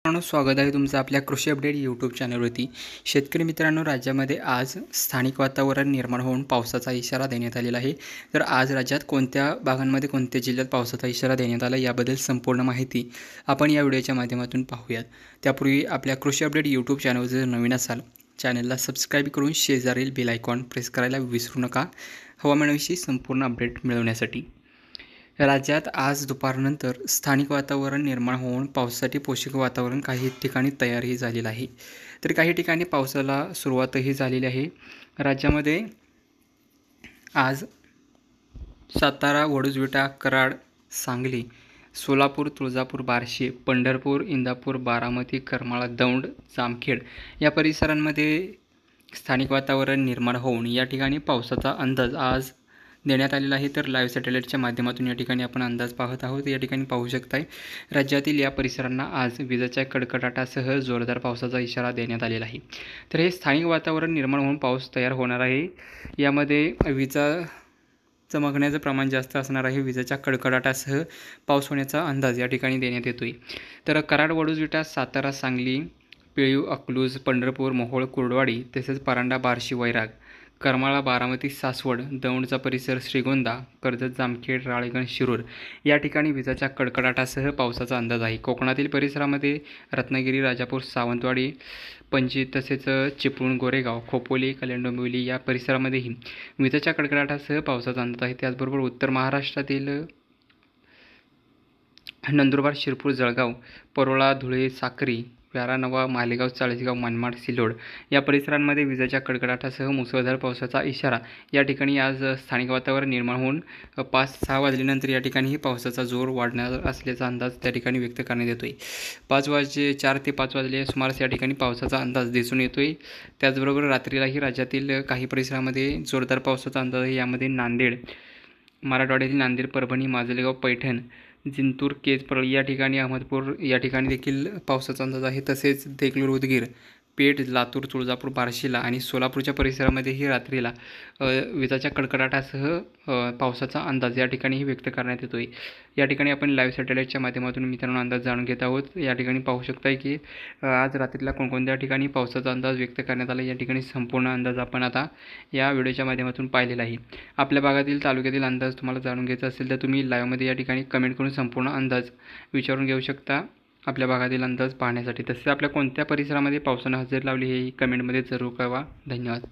मित्रांनो, स्वागत आहे तुमचं आपल्या कृषी अपडेट यूट्यूब चॅनलवरती। शेतकरी मित्रांनो, राज्यामध्ये आज स्थानिक वातावरण निर्माण होऊन पावसाचा इशारा देण्यात आलेला आहे। तर आज राज्यात कोणत्या भागांमध्ये कोणत्या जिल्ह्यात पावसाचा इशारा देण्यात आला याबद्दल संपूर्ण माहिती आपण या व्हिडिओच्या माध्यमातून पाहूयात। त्यापूर्वी आपल्या कृषी अपडेट यूट्यूब चॅनलवर जर नवीन असाल चॅनलला सबस्क्राइब करून शेजारील बेल आयकॉन प्रेस करायला विसरू नका, हवामानाविषयी संपूर्ण अपडेट मिळवण्यासाठी। राज्यात आज दुपारनंतर स्थानिक वातावरण निर्माण होऊन पावसासाठी पोषक वातावरण काही ठिकाणी तयारही झालेलं आहे। तर काही ठिकाणी पावसाला सुरुवातही झालेली आहे। राज्यामध्ये आज सातारा, वडूज-विटा, कराड, सांगली, सोलापूर, तुळजापूर, बार्शी, पंढरपूर, इंदापूर, बारामती, करमाळा, दौंड, जामखेड या परिसरांमध्ये स्थानिक वातावरण निर्माण होऊन या ठिकाणी पावसाचा अंदाज आज देण्यात आलेला आहे। तर लाईव्ह सॅटेलाईटच्या माध्यमातून या ठिकाणी आपण अंदाज पाहत आहोत। या ठिकाणी पाहू शकताय राज्यातील या परिसरांना आज विजेच्या कडकडाटासह जोरदार पावसाचा इशारा देण्यात आलेला आहे। तर हे स्थानिक वातावरण निर्माण होऊन पाऊस तयार होणार आहे। यामध्ये विजा चमकण्याचं प्रमाण जास्त असणार आहे। विजेच्या कडकडाटासह पाऊस होण्याचा अंदाज या ठिकाणी देण्यात येतोय। तर कराड, वडूज-विटा, सातारा, सांगली, पेळू, अकलूज, पंढरपूर, मोहोळ, कुर्डवाडी तसेच परांडा, बार्शी, वैराग, करमाळा, बारामती, सासवड, दौंडचा परिसर, श्रीगोंदा, कर्जत, जामखेड, राळेगण, शिरूर या ठिकाणी विजाच्या कडकडाटासह पावसाचा अंदाज आहे। कोकणातील परिसरामध्ये रत्नागिरी, राजापूर, सावंतवाडी, पणजी तसेच चिपळूण, गोरेगाव, खोपोली, कल्याण, डोंबिवली या परिसरामध्येही विजाच्या कडकडाटासह पावसाचा अंदाज आहे। त्याचबरोबर उत्तर महाराष्ट्रातील नंदुरबार, शिरपूर, जळगाव, परोळा, धुळे, साक्री, व्यारानवा, मालेगाव, चाळीसगाव, मनमाड, सिल्लोड या परिसरांमध्ये विजेच्या कडकडाटासह मुसळधार पावसाचा इशारा या ठिकाणी आज स्थानिक वातावरण निर्माण होऊन 5-6 वाजल्यानंतर या ठिकाणी पावसाचा जोर वाढणार असल्याचा अंदाज त्या ठिकाणी व्यक्त करण्यात येतोय। 4 ते 5 वाजले सुमारास या ठिकाणी पावसाचा अंदाज दिसून येतोय। त्याचबरोबर रात्रीलाही राज्यातील काही परिसरामध्ये जोरदार पावसाचा अंदाज आहे। यामध्ये नांदेड, मराठवाड्यातील नांदेड, परभणी, माजलगाव, पैठण, जिंतूर, केज, परळी या ठिकाणी, अहमदपूर या ठिकाणी देखील पावसाचा अंदाज आहे। तसेच देगलूर, उदगीर, पेठ, लातूर, तुळजापूर, बार्शीला आणि सोलापूरच्या परिसरामध्येही रात्रीला विजाच्या कडकडाटासह पावसाचा अंदाज या ठिकाणीही व्यक्त करण्यात येतोय। या ठिकाणी आपण लाईव्ह सॅटेलाईटच्या माध्यमातून मित्रांनो अंदाज जाणून घेत आहोत। या ठिकाणी पाहू शकताय की आज रात्रीला कोणकोणत्या ठिकाणी पावसाचा अंदाज व्यक्त करण्यात आला। या ठिकाणी संपूर्ण अंदाज आपण आता या व्हिडिओच्या माध्यमातून पाहिलेला आहे। आपल्या भागातील तालुक्यातील अंदाज तुम्हाला जाणून घ्यायचा असेल तर तुम्ही लाईव्हमध्ये या ठिकाणी कमेंट करून संपूर्ण अंदाज विचारून घेऊ शकता आपल्या भागातील अंदाज पाहण्यासाठी। तसेच आपल्या कोणत्या परिसरामध्ये पावसानं हजेरी लावली हे कमेंटमध्ये जरूर कळवा। धन्यवाद।